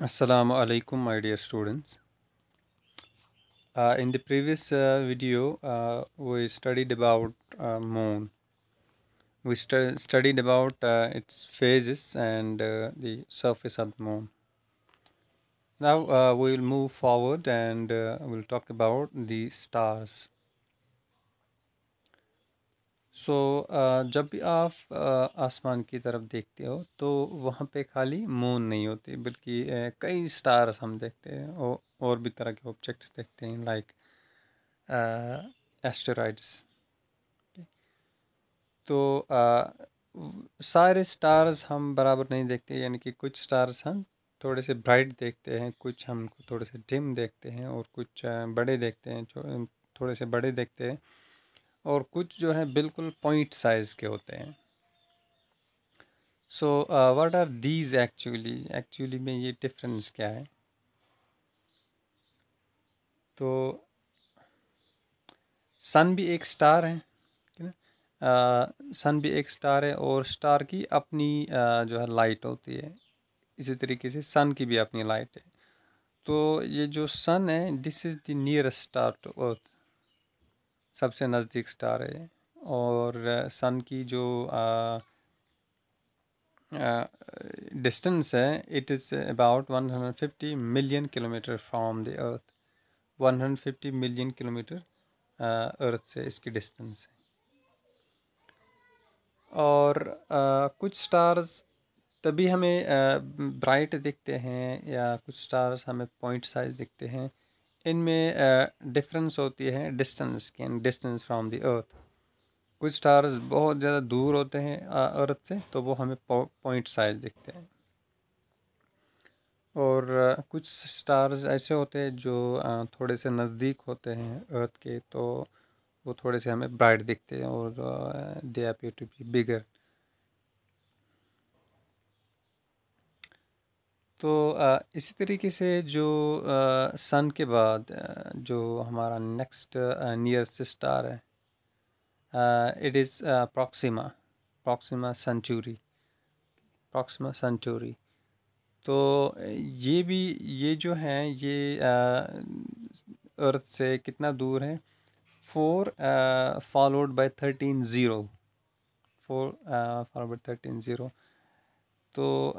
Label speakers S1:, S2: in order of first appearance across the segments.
S1: Assalamu alaikum, my dear students. In the previous video, we studied about moon. We studied about its phases and the surface of the moon. Now we will move forward and we'll talk about the stars. सो जब भी आप आसमान की तरफ देखते हो तो वहाँ पे खाली मून नहीं होती बल्कि कई स्टार्स हम देखते हैं और भी तरह के ऑब्जेक्ट्स देखते हैं लाइक एस्टेरॉइड्स। तो सारे स्टार्स हम बराबर नहीं देखते, यानी कि कुछ स्टार्स हम थोड़े से ब्राइट देखते हैं, कुछ हम थोड़े से डिम देखते हैं और कुछ बड़े देखते हैं, थोड़े से बड़े देखते हैं और कुछ जो है बिल्कुल पॉइंट साइज़ के होते हैं। So what are these actually में ये डिफरेंस क्या है? तो सन भी एक स्टार है, ठीक है। सन भी एक स्टार है और स्टार की अपनी जो है लाइट होती है। इसी तरीके से सन की भी अपनी लाइट है। तो ये जो सन है, this is the nearest star to earth, सबसे नज़दीक स्टार है। और सन की जो डिस्टेंस है, it is about 150 million kilometre from the earth. 150 million kilometre earth से इसकी डिस्टेंस है। और कुछ स्टार्स तभी हमें ब्राइट दिखते हैं या कुछ स्टार्स हमें पॉइंट साइज दिखते हैं। इनमें डिफरेंस होती है डिस्टेंस की, डिस्टेंस फ्रॉम द अर्थ। कुछ स्टार्स बहुत ज़्यादा दूर होते हैं अर्थ से, तो वो हमें पॉइंट साइज दिखते हैं। और कुछ स्टार्स ऐसे होते हैं जो थोड़े से नज़दीक होते हैं अर्थ के, तो वो थोड़े से हमें ब्राइट दिखते हैं और they appear to be bigger. तो इसी तरीके से जो सन के बाद जो हमारा नेक्स्ट नियरेस्ट स्टार है, इट इज़ प्रॉक्सिमा सेंचुरी। तो ये जो हैं ये अर्थ से कितना दूर है? 4 followed by 13 zero, 4 followed by 13 zero. तो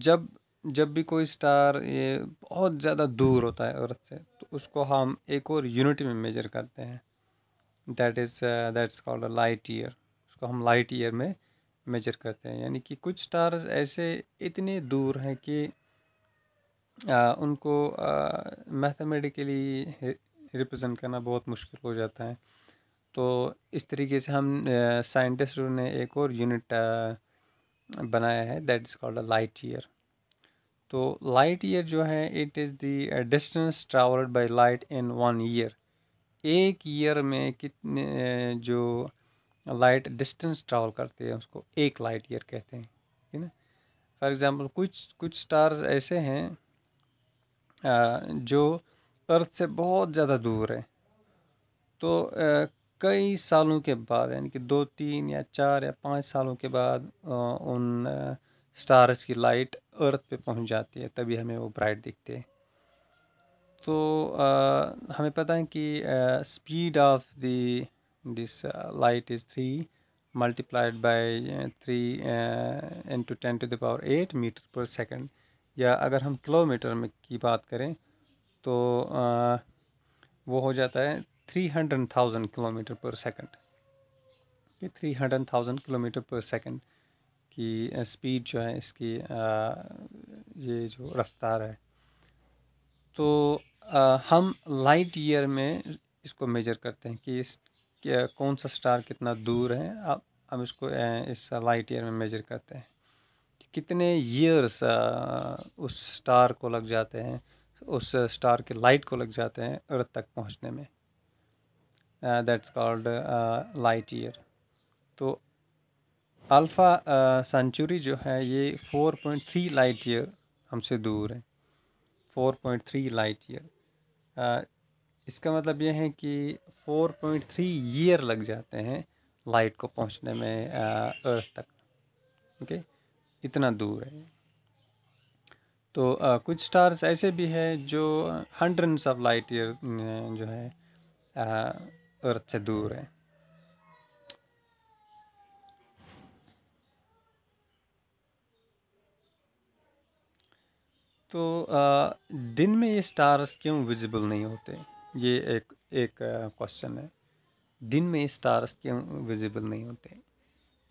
S1: जब जब भी कोई स्टार ये बहुत ज़्यादा दूर होता है अर्थ से, तो उसको हम एक और यूनिट में मेजर करते हैं, that's called a light year. उसको हम लाइट ईयर में मेजर करते हैं। यानी कि कुछ स्टार्स ऐसे इतने दूर हैं कि उनको मैथमेटिकली रिप्रेजेंट करना बहुत मुश्किल हो जाता है। तो इस तरीके से हम साइंटिस्टों ने एक और यूनिट बनाया है, that is called a light year. तो लाइट ईयर जो है, it is the distance travelled by light in 1 year. एक ईयर में कितने जो लाइट डिस्टेंस ट्रैवल करते हैं उसको एक लाइट ईयर कहते हैं, ठीक है। फॉर एग्जांपल कुछ कुछ स्टार्स ऐसे हैं जो अर्थ से बहुत ज़्यादा दूर है। तो कई सालों के बाद, यानी कि 2 3 या 4 या 5 सालों के बाद उन स्टार्स की लाइट अर्थ पे पहुंच जाती है, तभी हमें वो ब्राइट दिखते हैं। तो हमें पता है कि speed of the this light is 3 multiplied by 3 into 10⁸ metre per second. या अगर हम किलोमीटर में की बात करें तो वो हो जाता है 300,000 किलोमीटर पर सेकंड। ये 300,000 किलोमीटर पर सेकंड की स्पीड जो है इसकी, ये जो रफ्तार है। तो हम लाइट ईयर में इसको मेजर करते हैं कि कौन सा स्टार कितना दूर है। अब हम इसको इस लाइट ईयर में मेजर करते हैं कि कितने ईयर्स उस स्टार को लग जाते हैं, उस स्टार के लाइट को लग जाते हैं अर्थ तक पहुंचने में। That's called light year. तो अल्फ़ा सेंचुरी जो है ये 4.3 लाइट ईयर हमसे दूर है। 4.3 लाइट ईयर, इसका मतलब ये है कि 4.3 ईयर लग जाते हैं लाइट को पहुंचने में अर्थ तक। ओके, इतना दूर है। तो कुछ स्टार्स ऐसे भी हैं जो हंड्रेड्स ऑफ लाइट ईयर जो है अर्थ से दूर है। तो दिन में ये स्टार्स क्यों विजिबल नहीं होते, ये एक एक क्वेश्चन है। दिन में ये स्टार्स क्यों विजिबल नहीं होते?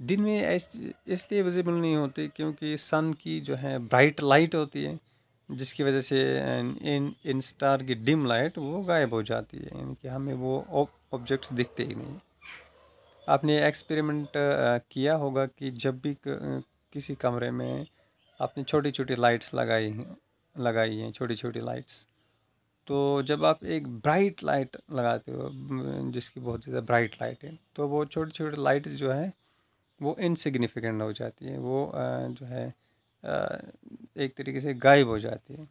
S1: दिन में इसलिए विजिबल नहीं होते क्योंकि सन की जो है ब्राइट लाइट होती है, जिसकी वजह से इन इन स्टार की डिम लाइट वो गायब हो जाती है, यानी कि हमें वो ऑब्जेक्ट्स दिखते ही नहीं। आपने एक्सपेरिमेंट किया होगा कि जब भी किसी कमरे में आपने छोटी छोटी लाइट्स लगाई हैं छोटी छोटी लाइट्स, तो जब आप एक ब्राइट लाइट लगाते हो जिसकी बहुत ज़्यादा ब्राइट लाइट है, तो वो छोटी छोटी लाइट्स जो है वो इनसिग्निफिकेंट हो जाती है, वो जो है एक तरीके से गायब हो जाती है।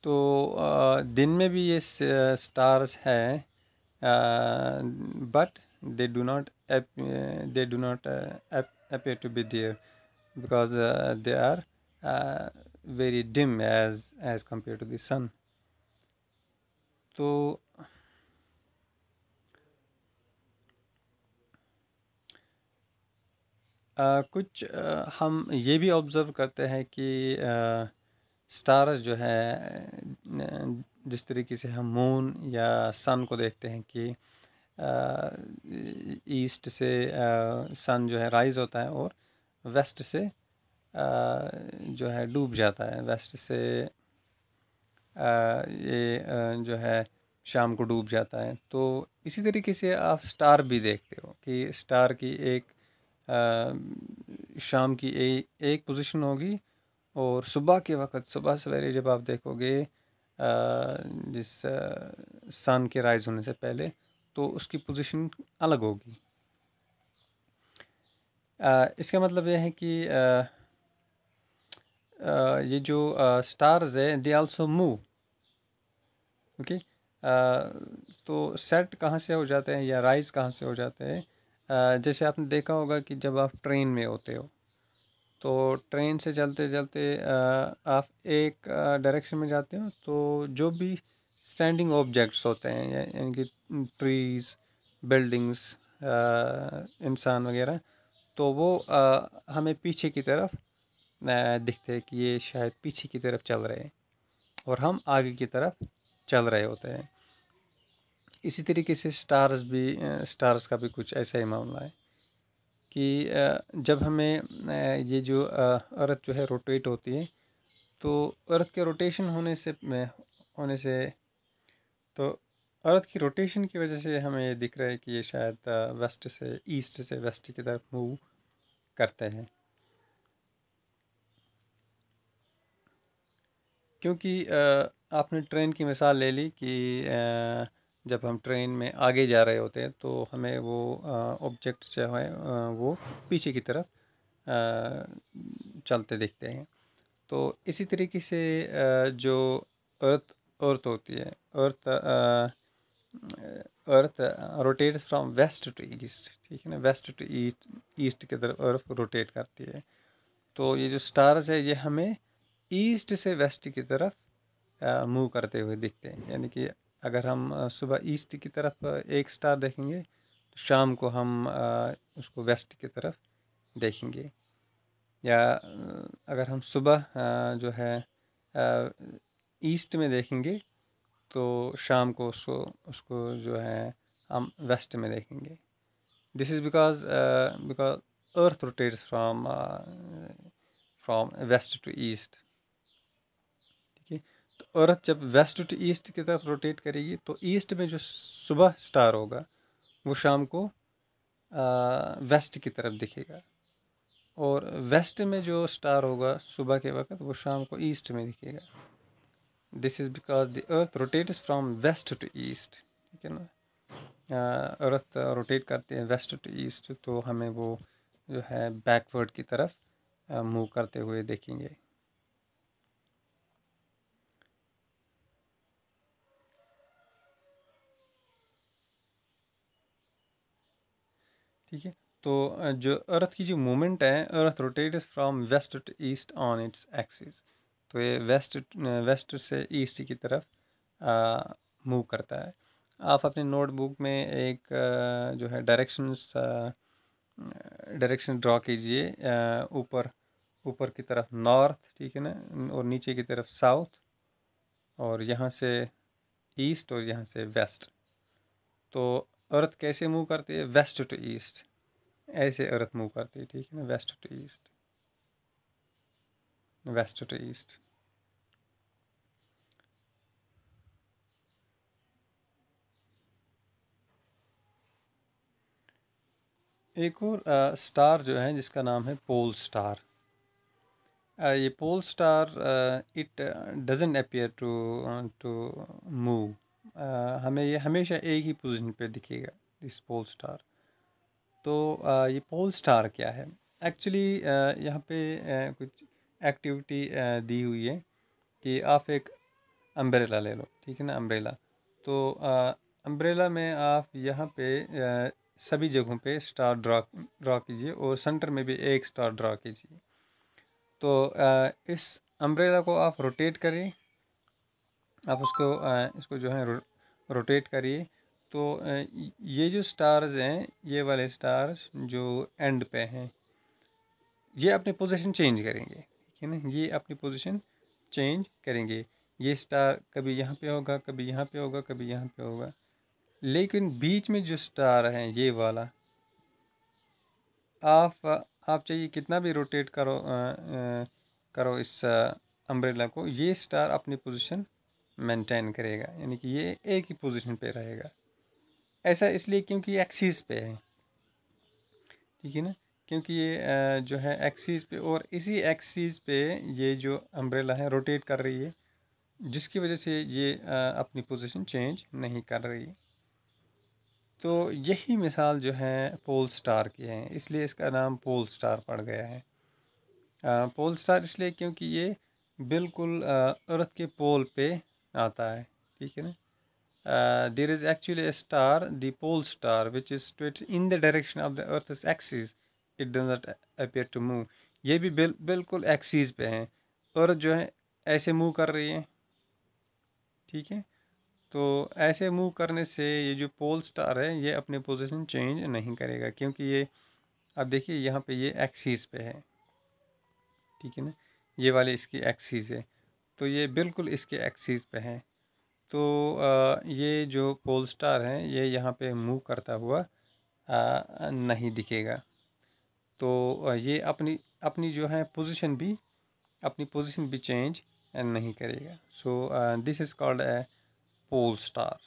S1: तो दिन में भी ये स्टार्स हैं, but they do not appear to be there because they are very dim as compared to the sun. तो कुछ हम ये भी ऑब्ज़र्व करते हैं कि स्टार्स जो है जिस तरीके से हम मून या सन को देखते हैं कि ईस्ट से सन जो है राइज होता है और वेस्ट से जो है डूब जाता है, वेस्ट से ये जो है शाम को डूब जाता है। तो इसी तरीके से आप स्टार भी देखते हो कि स्टार की एक शाम की एक पोजीशन होगी, और सुबह के वक्त सुबह सवेरे जब आप देखोगे जिस सन के राइज होने से पहले, तो उसकी पोजीशन अलग होगी। इसका मतलब यह है कि ये जो स्टार्स है दे आल्सो मूव, ओके। तो सेट कहाँ से हो जाते हैं या राइज कहाँ से हो जाते हैं? जैसे आपने देखा होगा कि जब आप ट्रेन में होते हो, तो ट्रेन से चलते चलते आप एक डायरेक्शन में जाते हो, तो जो भी स्टैंडिंग ऑब्जेक्ट्स होते हैं यानी कि ट्रीज, बिल्डिंग्स, इंसान वगैरह, तो वो हमें पीछे की तरफ दिखते हैं कि ये शायद पीछे की तरफ चल रहे हैं, और हम आगे की तरफ चल रहे होते हैं। इसी तरीके से स्टार्स का भी कुछ ऐसा ही मामला है कि जब हमें ये जो अर्थ जो है रोटेट होती है, तो अर्थ के रोटेशन होने से तो अर्थ की रोटेशन की वजह से हमें ये दिख रहा है कि ये शायद वेस्ट से ईस्ट से वेस्ट की तरफ मूव करते हैं, क्योंकि आपने ट्रेन की मिसाल ले ली कि जब हम ट्रेन में आगे जा रहे होते हैं तो हमें वो ऑब्जेक्ट जो है वो पीछे की तरफ चलते दिखते हैं। तो इसी तरीके से जो अर्थ अर्थ होती है, earth earth rotates from west to east, ठीक है ना, वेस्ट टू ईस्ट, ईस्ट की तरफ अर्थ रोटेट करती है। तो ये जो स्टार्स है ये हमें ईस्ट से वेस्ट की तरफ मूव करते हुए दिखते हैं, यानी कि अगर हम सुबह ईस्ट की तरफ एक स्टार देखेंगे, तो शाम को हम उसको वेस्ट की तरफ देखेंगे। या अगर हम सुबह जो है ईस्ट में देखेंगे, तो शाम को उसको उसको जो है हम वेस्ट में देखेंगे। This is because earth rotates from west to east, ठीक है। तो अर्थ जब वेस्ट टू ईस्ट की तरफ रोटेट करेगी, तो ईस्ट में जो सुबह स्टार होगा वो शाम को वेस्ट की तरफ दिखेगा, और वेस्ट में जो स्टार होगा सुबह के वक्त वो शाम को ईस्ट में दिखेगा। This is because the earth rotates from west to east, ठीक है ना। अर्थ रोटेट करते हैं वेस्ट टू ईस्ट, तो हमें वो जो है बैकवर्ड की तरफ मूव करते हुए देखेंगे। ठीक है। तो जो अर्थ की जो मूवमेंट है, earth rotates from west to east on its axis. तो ये वेस्ट से ईस्ट की तरफ मूव करता है। आप अपने नोटबुक में एक जो है डायरेक्शन ड्रॉ कीजिए, ऊपर ऊपर की तरफ नॉर्थ, ठीक है ना, और नीचे की तरफ साउथ, और यहाँ से ईस्ट और यहाँ से वेस्ट। तो अर्थ कैसे मूव करती है? वेस्ट टू ईस्ट, ऐसे अर्थ मूव करती है, ठीक है ना, west to east, west to east. एक और स्टार जो है जिसका नाम है पोल स्टार। ये pole star it doesn't appear to to move. हमें ये हमेशा एक ही पोजीशन पे दिखेगा, दिस पोल स्टार। तो ये पोल स्टार क्या है? एक्चुअली यहाँ पे कुछ एक्टिविटी दी हुई है कि आप एक अम्ब्रेला ले लो, ठीक है ना, अम्ब्रेला। तो अम्ब्रेला में आप यहाँ पे सभी जगहों पे स्टार ड्रॉ कीजिए और सेंटर में भी एक स्टार ड्रॉ कीजिए। तो इस अम्ब्रेला को आप रोटेट करिए, आप उसको इसको जो है रोटेट करिए। तो ये जो स्टार्स हैं, ये वाले स्टार्स जो एंड पे हैं, ये अपनी पोजीशन चेंज करेंगे, ठीक है ना, ये अपनी पोजीशन चेंज करेंगे। ये स्टार कभी यहाँ पे होगा, कभी यहाँ पे होगा, कभी यहाँ पे होगा, लेकिन बीच में जो स्टार है ये वाला, आप चाहिए कितना भी रोटेट करो इस अम्ब्रेला को, ये स्टार अपनी पोजीशन मेंटेन करेगा, यानी कि ये एक ही पोजीशन पे रहेगा। ऐसा इसलिए क्योंकि ये एक्सिस पे है, ठीक है ना, क्योंकि ये जो है एक्सिस पे, और इसी एक्सिस पे ये जो अम्ब्रेला है रोटेट कर रही है, जिसकी वजह से ये अपनी पोजीशन चेंज नहीं कर रही। तो यही मिसाल जो है पोल स्टार की है, इसलिए इसका नाम पोल स्टार पड़ गया है। पोल स्टार इसलिए क्योंकि ये बिल्कुल अर्थ के पोल पे आता है, ठीक है ना। There is actually a star, the pole star, which is situated in the direction of the Earth's axis. It does not appear to move. ये भी बिल्कुल एक्सिस पे हैं, अर्थ जो है ऐसे मूव कर रही है, ठीक है। तो ऐसे मूव करने से ये जो पोल स्टार है ये अपनी पोजीशन चेंज नहीं करेगा, क्योंकि ये, अब देखिए यहाँ पे ये एक्सिस पे है, ठीक है ना, ये वाली इसकी एक्सिस है, तो ये बिल्कुल इसके एक्सिस पे है। तो ये जो पोल स्टार है ये यहाँ पे मूव करता हुआ नहीं दिखेगा। तो ये अपनी अपनी जो है पोजीशन भी, अपनी पोजीशन भी चेंज नहीं करेगा। So this is called a pole star.